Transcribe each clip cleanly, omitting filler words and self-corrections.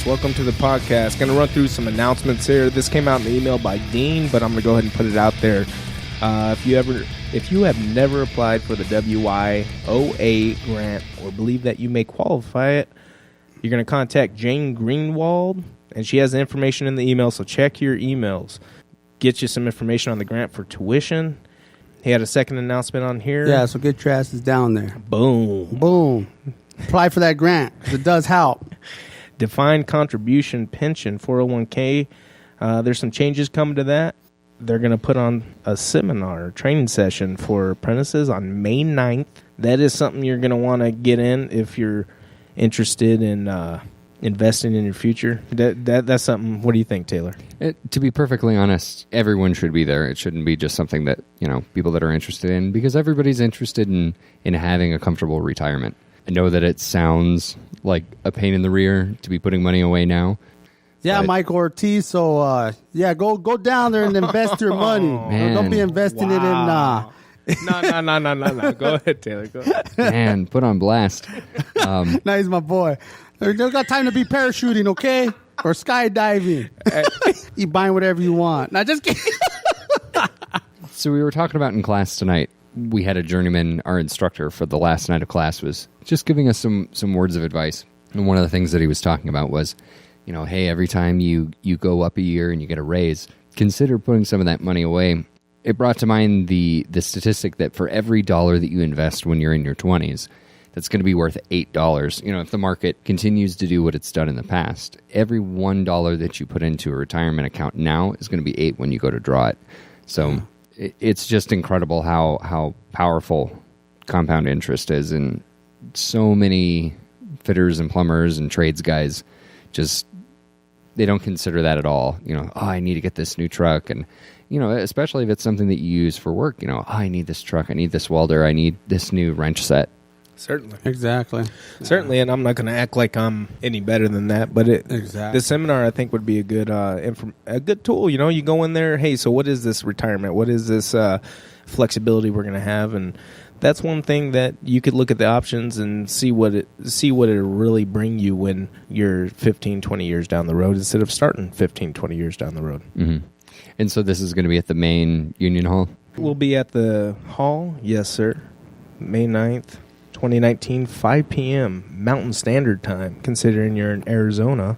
audience. Welcome to the podcast. Going to run through some announcements here. This came out in the email by Dean, but I'm going to go ahead and put it out there. If you have never applied for the WIOA grant or believe that you may qualify it, you're going to contact Jane Greenwald, and she has the information in the email, so check your emails. Get you some information on the grant for tuition. He had a second announcement on here. Yeah, so get your asses down there. Boom. Boom. Apply for that grant. It does help. Defined contribution pension, 401k. There's some changes coming to that. They're going to put on a seminar, training session for apprentices on May 9th. That is something you're going to want to get in if you're interested in investing in your future. That's something. What do you think, Taylor? To be perfectly honest, everyone should be there. It shouldn't be just something that, people that are interested in, because everybody's interested in having a comfortable retirement. I know that it sounds like a pain in the rear to be putting money away now. Yeah, Michael Ortiz. So, go down there and invest your money. Don't be investing it in... No. Go ahead, Taylor. Go ahead. Man, put on blast. Now he's my boy. They don't got time to be parachuting, okay? Or skydiving. You buying whatever you want. Not just kidding. So we were talking about in class tonight, we had a journeyman, our instructor for the last night of class was just giving us some words of advice. And one of the things that he was talking about was, hey, every time you go up a year and you get a raise, consider putting some of that money away. It brought to mind the statistic that for every dollar that you invest when you're in your 20s, that's going to be worth $8. If the market continues to do what it's done in the past, every $1 that you put into a retirement account now is going to be $8 when you go to draw it. So it's just incredible how powerful compound interest is, and so many fitters and plumbers and trades guys they don't consider that at all. I need to get this new truck, and especially if it's something that you use for work. I need this truck, I need this welder, I need this new wrench set. Certainly. Exactly. Certainly, and I'm not going to act like I'm any better than that, but the seminar I think would be a good tool. You go in there, hey, so what is this retirement? What is this flexibility we're going to have? And that's one thing that you could look at the options and see what it'll really bring you when you're 15, 20 years down the road instead of starting 15, 20 years down the road. Mm-hmm. And so this is going to be at the main Union Hall? We'll be at the hall, yes, sir. May 9th. 2019, 5 p.m. Mountain Standard Time, considering you're in Arizona.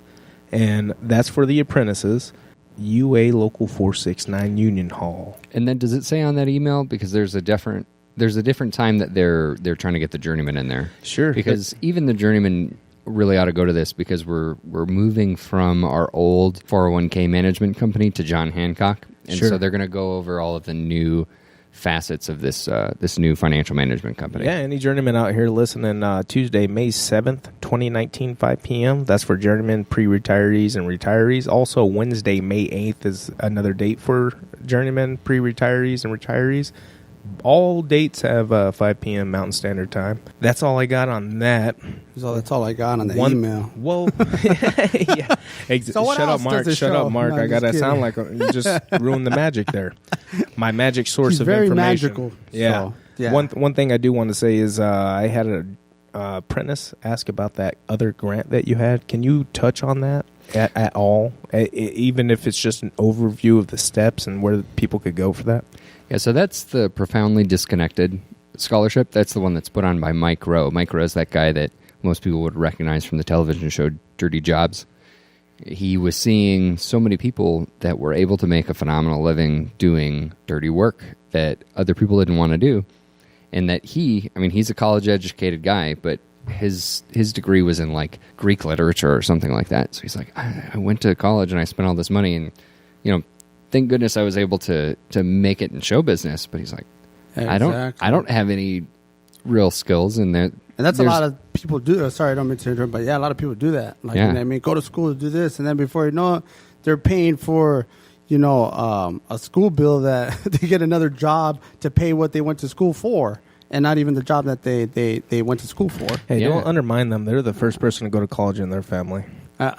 And that's for the apprentices. UA Local 469 Union Hall. And then does it say on that email? Because there's a different time that they're trying to get the journeyman in there. Sure. Because even the journeyman really ought to go to this, because we're moving from our old 401k management company to John Hancock. And so they're going to go over all of the new facets of this new financial management company. Yeah, any journeyman out here listening, Tuesday, May 7th, 2019, 5 p.m. That's for journeymen, pre-retirees, and retirees. Also, Wednesday, May 8th is another date for journeymen, pre-retirees, and retirees. All dates have 5 p.m. Mountain Standard Time. That's all I got on that. So that's all I got on the email. Well, yeah. So Shut up, Mark. No, I got to sound like you just ruined the magic there. My magic source of very information. Magical. Yeah. So, yeah. One thing I do want to say is I had an apprentice ask about that other grant that you had. Can you touch on that at all? Even if it's just an overview of the steps and where people could go for that? Yeah, so that's the Profoundly Disconnected Scholarship. That's the one that's put on by Mike Rowe. Mike Rowe is that guy that most people would recognize from the television show Dirty Jobs. He was seeing so many people that were able to make a phenomenal living doing dirty work that other people didn't want to do. And that he's a college-educated guy, but his degree was in, like, Greek literature or something like that. So he's like, I went to college and I spent all this money, and, thank goodness I was able to make it in show business. But he's like, exactly. I don't have any real skills in there. And that's a lot of people do. Sorry, I don't mean to interrupt, but yeah, a lot of people do that. Like, yeah. Go to school to do this, and then before you know it, they're paying for, a school bill that they get another job to pay what they went to school for, and not even the job that they went to school for. Hey, don't undermine them. They're the first person to go to college in their family. First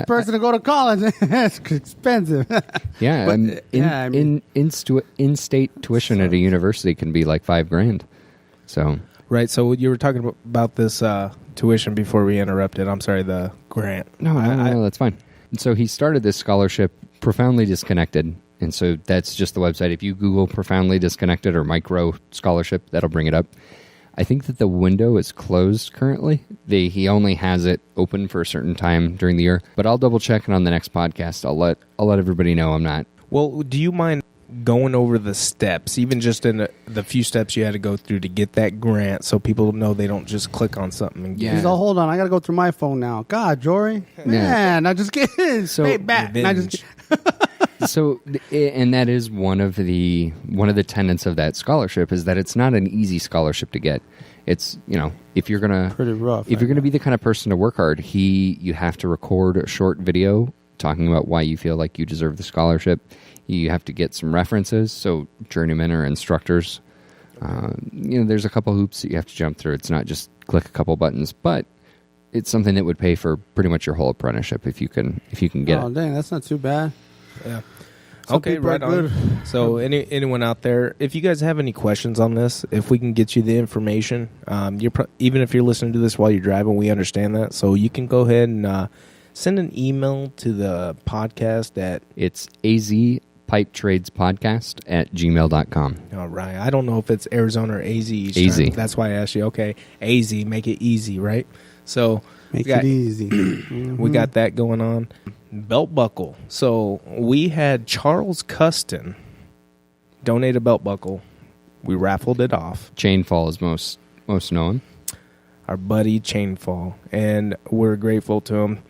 person to go to college, it's expensive. Yeah, in-state tuition at a university can be like $5,000. So, Right. So you were talking about this tuition before we interrupted. I'm sorry, the grant. No, that's fine. And so he started this scholarship, Profoundly Disconnected. And so that's just the website. If you Google Profoundly Disconnected or Micro Scholarship, that'll bring it up. I think that the window is closed currently. He only has it open for a certain time during the year. But I'll double check, and on the next podcast, I'll let everybody know I'm not. Well, do you mind going over the steps, even just in the few steps you had to go through to get that grant, so people know they don't just click on something and get He's all, hold on, I got to go through my phone now. God, Jory. Man, I just kidding. So, Stay back. I just So, and that is one of the tenets of that scholarship is that it's not an easy scholarship to get. It's, if you're gonna pretty rough. If you're gonna be the kind of person to work hard, you have to record a short video talking about why you feel like you deserve the scholarship. You have to get some references, so journeymen or instructors. There's a couple hoops that you have to jump through. It's not just click a couple buttons, but it's something that would pay for pretty much your whole apprenticeship if you can get it. Oh, dang, that's not too bad. Yeah. Some Okay, people right are good. on. So anyone out there, if you guys have any questions on this, if we can get you the information, even if you're listening to this while you're driving, we understand that. So you can go ahead and send an email to the podcast at... It's azpipetradespodcast@gmail.com. All right. I don't know if it's Arizona or AZ each AZ. time. That's why I asked you. Okay, AZ, make it easy, right? So Make it easy. we got that going on. Belt buckle. So we had Charles Custon donate a belt buckle. We raffled it off. Chainfall is most known. Our buddy Chainfall, and we're grateful to him.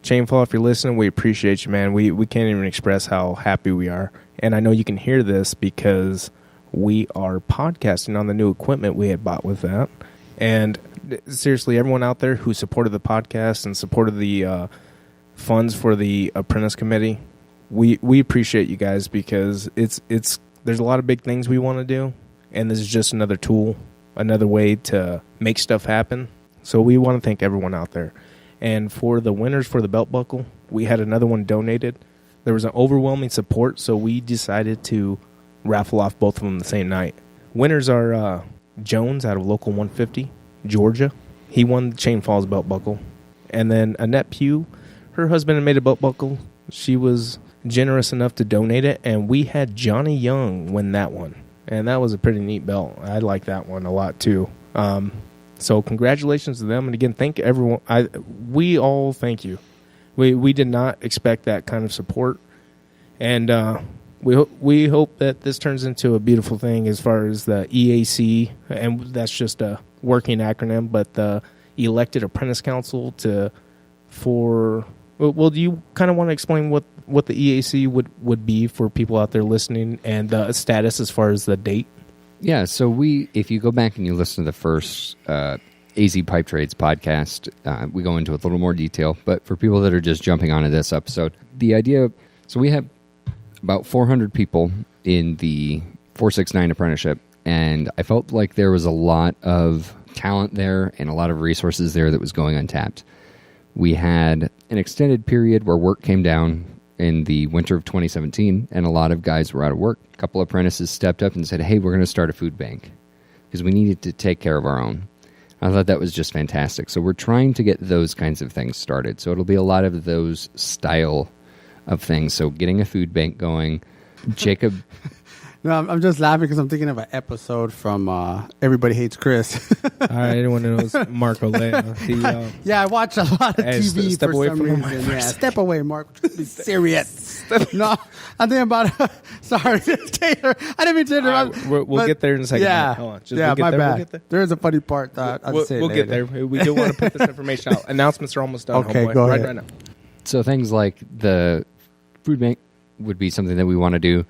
Chainfall, if you're listening, we appreciate you, man. We can't even express how happy we are. And I know you can hear this because we are podcasting on the new equipment we had bought with that. And seriously, everyone out there who supported the podcast and supported the funds for the apprentice committee, we appreciate you guys, because there's a lot of big things we want to do, and this is just another tool, another way to make stuff happen. So we want to thank everyone out there. And for the winners for the belt buckle, we had another one donated. There was an overwhelming support, so we decided to raffle off both of them the same night. Winners are Jones out of Local 150, Georgia. He won the Chainfall's belt buckle. And then Annette Pugh, her husband had made a belt buckle. She was generous enough to donate it, and we had Johnny Young win that one. And that was a pretty neat belt. I like that one a lot, too. So congratulations to them. And again, thank everyone. We all thank you. We did not expect that kind of support. And we hope that this turns into a beautiful thing as far as the EAC, and that's just a working acronym, but the Elected Apprentice Council well, do you kind of want to explain what the EAC would be for people out there listening, and the status as far as the date? Yeah, so if you go back and you listen to the first AZ Pipe Trades podcast, we go into a little more detail. But for people that are just jumping onto this episode, the idea, so we have about 400 people in the 469 apprenticeship, and I felt like there was a lot of talent there and a lot of resources there that was going untapped. We had an extended period where work came down in the winter of 2017, and a lot of guys were out of work. A couple apprentices stepped up and said, hey, we're going to start a food bank because we needed to take care of our own. I thought that was just fantastic. So we're trying to get those kinds of things started. So it'll be a lot of those style of things. So getting a food bank going. Jacob... No, I'm just laughing because I'm thinking of an episode from Everybody Hates Chris. All right, anyone who knows Mark Olea. Yeah, I watch a lot of TV step for away some from the reason. mic Yeah, step away, Mark. Be serious. No, I'm thinking about... sorry, Taylor. I didn't mean to interrupt. We'll get there in a second. Yeah, Hold on. my bad. We'll get there. There is a funny part. I'll say We'll get there. We do want to put this information out. Announcements are almost done. Okay, homeboy. go ahead. Right now. So things like the food bank would be something that we want to do.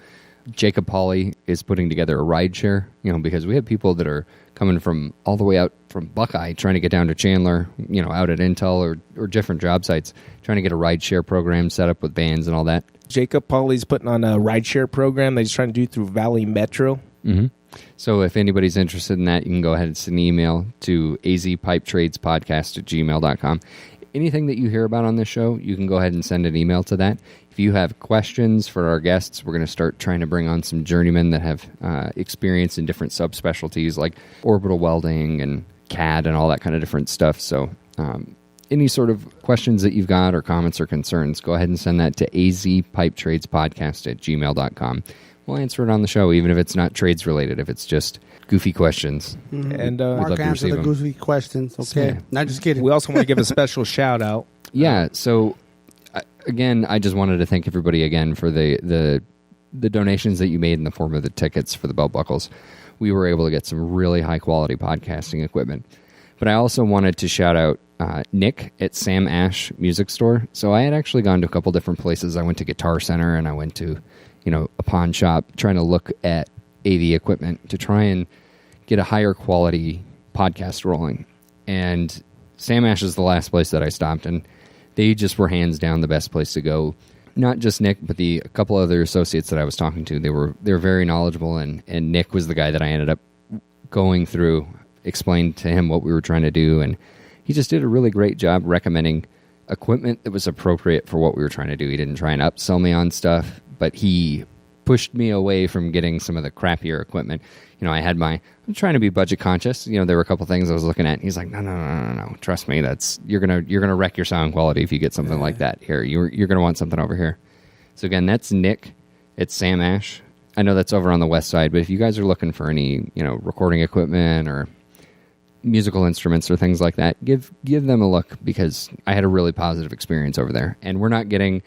Jacob Pauley is putting together a ride share, because we have people that are coming from all the way out from Buckeye trying to get down to Chandler, out at Intel or different job sites, trying to get a ride share program set up with bands and all that. Jacob Pauley's putting on a ride share program that he's trying to do through Valley Metro. Mm-hmm. So if anybody's interested in that, you can go ahead and send an email to azpipetradespodcast@gmail.com. Anything that you hear about on this show, you can go ahead and send an email to that. If you have questions for our guests, we're going to start trying to bring on some journeymen that have experience in different subspecialties like orbital welding and CAD and all that kind of different stuff. So any sort of questions that you've got or comments or concerns, go ahead and send that to azpipetradespodcast@gmail.com. We'll answer it on the show, even if it's not trades related, if it's just goofy questions. Mm-hmm. And Mark answer the goofy questions. Okay, not just kidding. we also want to give a special shout out. Yeah, so again, I just wanted to thank everybody again for the donations that you made in the form of the tickets for the belt buckles. We were able to get some really high quality podcasting equipment. But I also wanted to shout out Nick at Sam Ash Music Store. So I had actually gone to a couple different places. I went to Guitar Center and I went to, a pawn shop trying to look at AV equipment to try and get a higher quality podcast rolling. And Sam Ash is the last place that I stopped, and they just were hands down the best place to go. Not just Nick, but a couple other associates that I was talking to. They were very knowledgeable, and Nick was the guy that I ended up going through, explained to him what we were trying to do, and he just did a really great job recommending equipment that was appropriate for what we were trying to do. He didn't try and upsell me on stuff, but he pushed me away from getting some of the crappier equipment. I'm trying to be budget conscious. There were a couple things I was looking at, and he's like, no. Trust me, you're gonna wreck your sound quality if you get something like that. Here, you're gonna want something over here. So again, that's Nick. It's Sam Ash. I know that's over on the west side, but if you guys are looking for any, recording equipment or musical instruments or things like that, give them a look, because I had a really positive experience over there. And we're not getting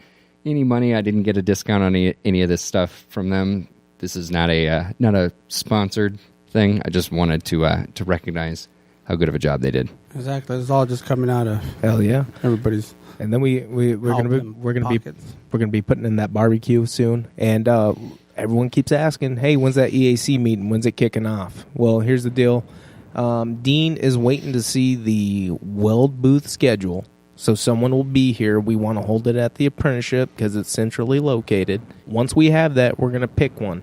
any money. I didn't get a discount on any of this stuff from them. This is not a sponsored thing. I just wanted to recognize how good of a job they did. Exactly. It's all just coming out of Hell yeah, everybody's. And then we're gonna be putting in that barbecue soon. And everyone keeps asking, hey, when's that EAC meeting? When's it kicking off? Well, here's the deal. Dean is waiting to see the weld booth schedule, so someone will be here. We want to hold it at the apprenticeship because it's centrally located. Once we have that, we're going to pick one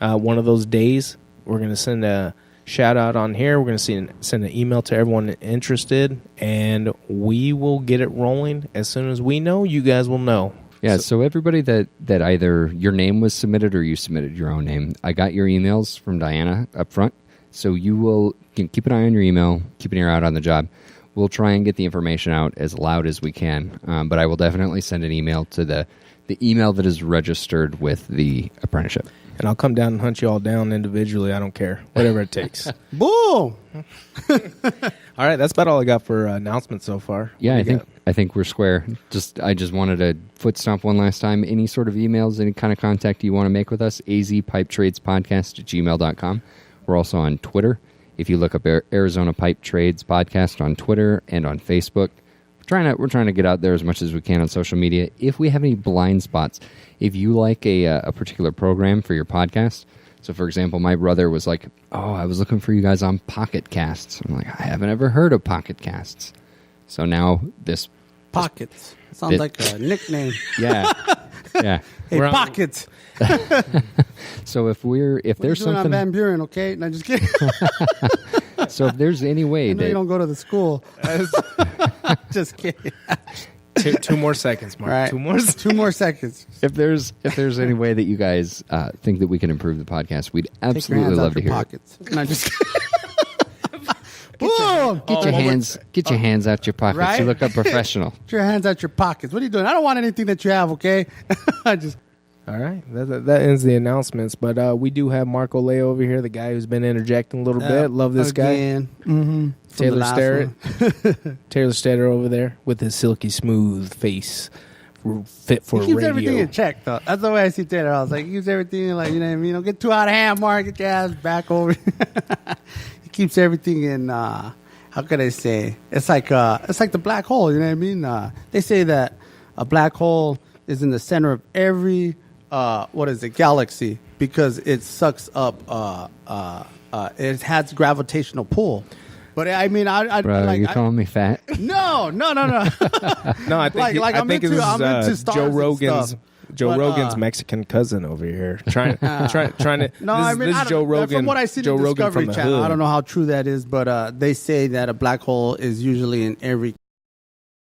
of those days. We're going to send a shout out on here. We're going to send an email to everyone interested, and we will get it rolling. As soon as we know, you guys will know. Yeah, so everybody that either your name was submitted or you submitted your own name, I got your emails from Diana up front. So you will keep an eye on your email, keep an ear out on the job. We'll try and get the information out as loud as we can, but I will definitely send an email to the email that is registered with the apprenticeship. And I'll come down and hunt you all down individually. I don't care. Whatever it takes. Boom! All right, that's about all I got for announcements so far. Yeah, I think we're square. I just wanted to foot stomp one last time. Any sort of emails, any kind of contact you want to make with us, azpipetradespodcast@gmail.com. We're also on Twitter. If you look up Arizona Pipe Trades Podcast on Twitter and on Facebook, we're trying to get out there as much as we can on social media. If we have any blind spots, if you like a particular program for your podcast, so for example, my brother was like, "Oh, I was looking for you guys on Pocket Casts." I'm like, "I haven't ever heard of Pocket Casts." So now this Pockets sounds like a nickname. Yeah. Yeah. Hey, Pockets. So if there's something on Van Buren, okay? No, just kidding. So if there's any way that you don't go to the school. Just kidding. Two more seconds, Mark. Right. Two more seconds. If there's any way that you guys think that we can improve the podcast, we'd absolutely love to hear pockets. it. No, just Boom! Get your hands out your pockets. Right? You look up professional. Get your hands out your pockets. What are you doing? I don't want anything that you have, okay? All right, that ends the announcements. But we do have Mark Olea over here, the guy who's been interjecting a little bit. Love this guy. Mm-hmm. Taylor Starrett. Taylor Starrett over there with his silky smooth face, fit for he keeps radio. Everything in check, though. That's the way I see Taylor. I was like, he keeps everything like, you know what I mean? Don't get too out of hand, Mark. Get your ass back over. He keeps everything in. How could I say? It's like the black hole. You know what I mean? They say that a black hole is in the center of every galaxy, because it sucks up. It has gravitational pull. But I mean, Bro, like, you calling me fat? No. No, I think I'm it into was stars Joe and Rogan's. stuff. Joe Rogan's Mexican cousin over here, trying to. No, this is Joe Rogan. From what I see, Joe the Rogan Discovery from the Channel, hood. I don't know how true that is, but they say that a black hole is usually in every